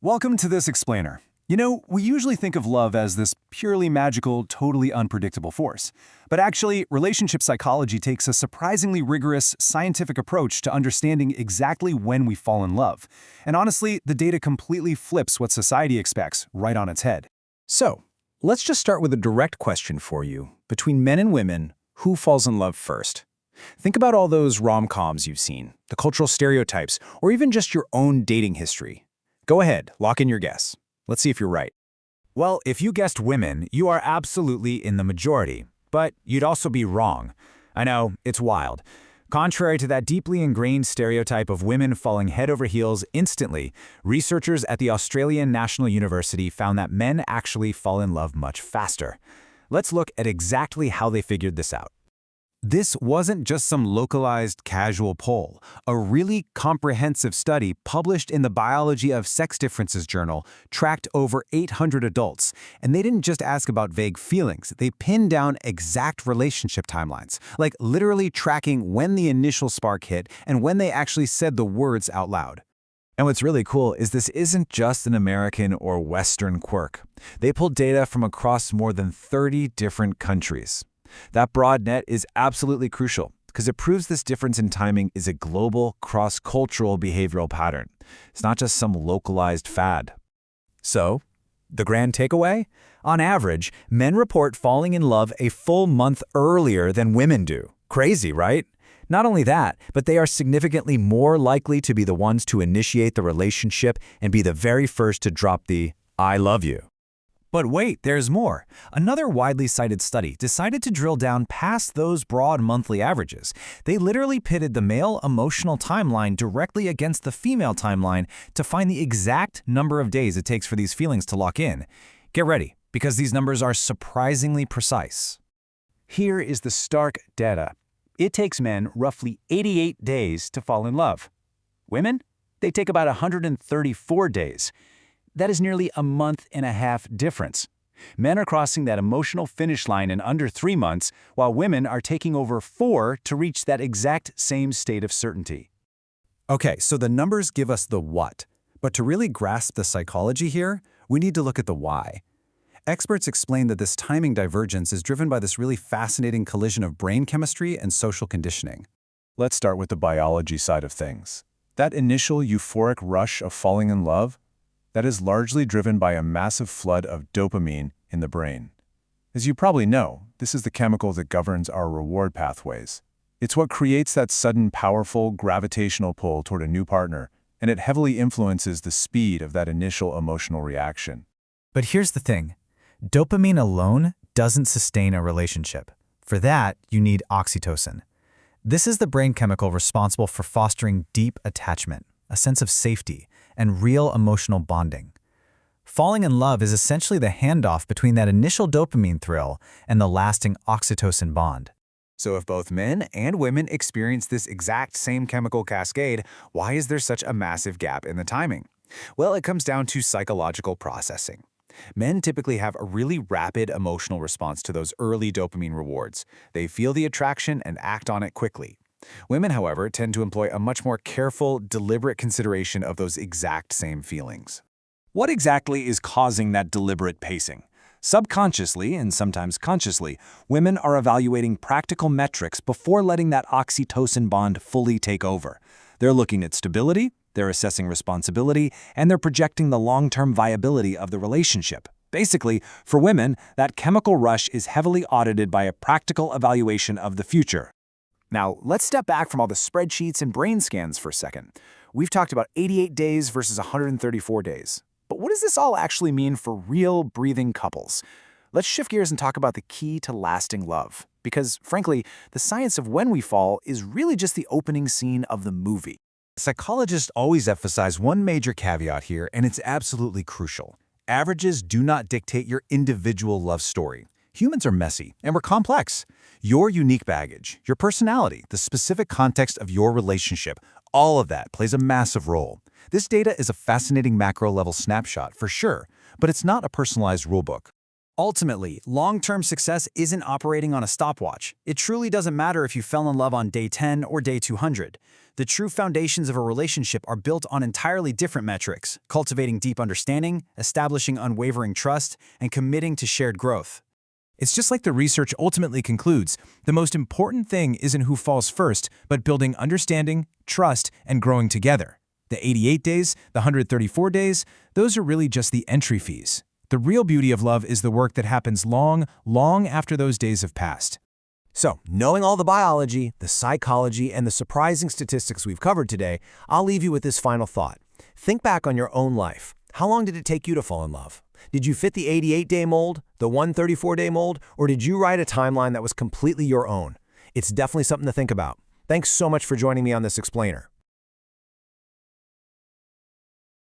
Welcome to this explainer. You know, we usually think of love as this purely magical, totally unpredictable force. But actually, relationship psychology takes a surprisingly rigorous, scientific approach to understanding exactly when we fall in love. And honestly, the data completely flips what society expects right on its head. So, let's just start with a direct question for you. Between men and women, who falls in love first? Think about all those rom-coms you've seen, the cultural stereotypes, or even just your own dating history. Go ahead, lock in your guess. Let's see if you're right. Well, if you guessed women, you are absolutely in the majority. But you'd also be wrong. I know, it's wild. Contrary to that deeply ingrained stereotype of women falling head over heels instantly, researchers at the Australian National University found that men actually fall in love much faster. Let's look at exactly how they figured this out. This wasn't just some localized, casual poll. A really comprehensive study published in the Biology of Sex Differences journal tracked over 800 adults. And they didn't just ask about vague feelings. They pinned down exact relationship timelines, like literally tracking when the initial spark hit and when they actually said the words out loud. And what's really cool is this isn't just an American or Western quirk. They pulled data from across more than 30 different countries. That broad net is absolutely crucial because it proves this difference in timing is a global, cross-cultural behavioral pattern. It's not just some localized fad. So, the grand takeaway? On average, men report falling in love a full month earlier than women do. Crazy, right? Not only that, but they are significantly more likely to be the ones to initiate the relationship and be the very first to drop the "I love you." But wait, there's more. Another widely cited study decided to drill down past those broad monthly averages. They literally pitted the male emotional timeline directly against the female timeline to find the exact number of days it takes for these feelings to lock in. Get ready, because these numbers are surprisingly precise. Here is the stark data. It takes men roughly 88 days to fall in love. Women? They take about 134 days. That is nearly a month and a half difference. Men are crossing that emotional finish line in under 3 months, while women are taking over 4 to reach that exact same state of certainty. Okay, so the numbers give us the what. But to really grasp the psychology here, we need to look at the why. Experts explain that this timing divergence is driven by this really fascinating collision of brain chemistry and social conditioning. Let's start with the biology side of things. That initial euphoric rush of falling in love, that is largely driven by a massive flood of dopamine in the brain. As you probably know, this is the chemical that governs our reward pathways. It's what creates that sudden, powerful, gravitational pull toward a new partner, and it heavily influences the speed of that initial emotional reaction. But here's the thing. Dopamine alone doesn't sustain a relationship. For that, you need oxytocin. This is the brain chemical responsible for fostering deep attachment, a sense of safety, and real emotional bonding. Falling in love is essentially the handoff between that initial dopamine thrill and the lasting oxytocin bond. So if both men and women experience this exact same chemical cascade, why is there such a massive gap in the timing? Well, it comes down to psychological processing. Men typically have a really rapid emotional response to those early dopamine rewards. They feel the attraction and act on it quickly. Women, however, tend to employ a much more careful, deliberate consideration of those exact same feelings. What exactly is causing that deliberate pacing? Subconsciously, and sometimes consciously, women are evaluating practical metrics before letting that oxytocin bond fully take over. They're looking at stability, they're assessing responsibility, and they're projecting the long-term viability of the relationship. Basically, for women, that chemical rush is heavily audited by a practical evaluation of the future. Now, let's step back from all the spreadsheets and brain scans for a second. We've talked about 88 days versus 134 days. But what does this all actually mean for real, breathing couples? Let's shift gears and talk about the key to lasting love. Because, frankly, the science of when we fall is really just the opening scene of the movie. Psychologists always emphasize one major caveat here, and it's absolutely crucial. Averages do not dictate your individual love story. Humans are messy, and we're complex. Your unique baggage, your personality, the specific context of your relationship, all of that plays a massive role. This data is a fascinating macro-level snapshot for sure, but it's not a personalized rulebook. Ultimately, long-term success isn't operating on a stopwatch. It truly doesn't matter if you fell in love on day 10 or day 200. The true foundations of a relationship are built on entirely different metrics, cultivating deep understanding, establishing unwavering trust, and committing to shared growth. It's just like the research ultimately concludes, the most important thing isn't who falls first, but building understanding, trust, and growing together. The 88 days, the 134 days, those are really just the entry fees. The real beauty of love is the work that happens long, long after those days have passed. So, knowing all the biology, the psychology, and the surprising statistics we've covered today, I'll leave you with this final thought. Think back on your own life. How long did it take you to fall in love? Did you fit the 88-day mold, the 134-day mold, or did you write a timeline that was completely your own? It's definitely something to think about. Thanks so much for joining me on this explainer.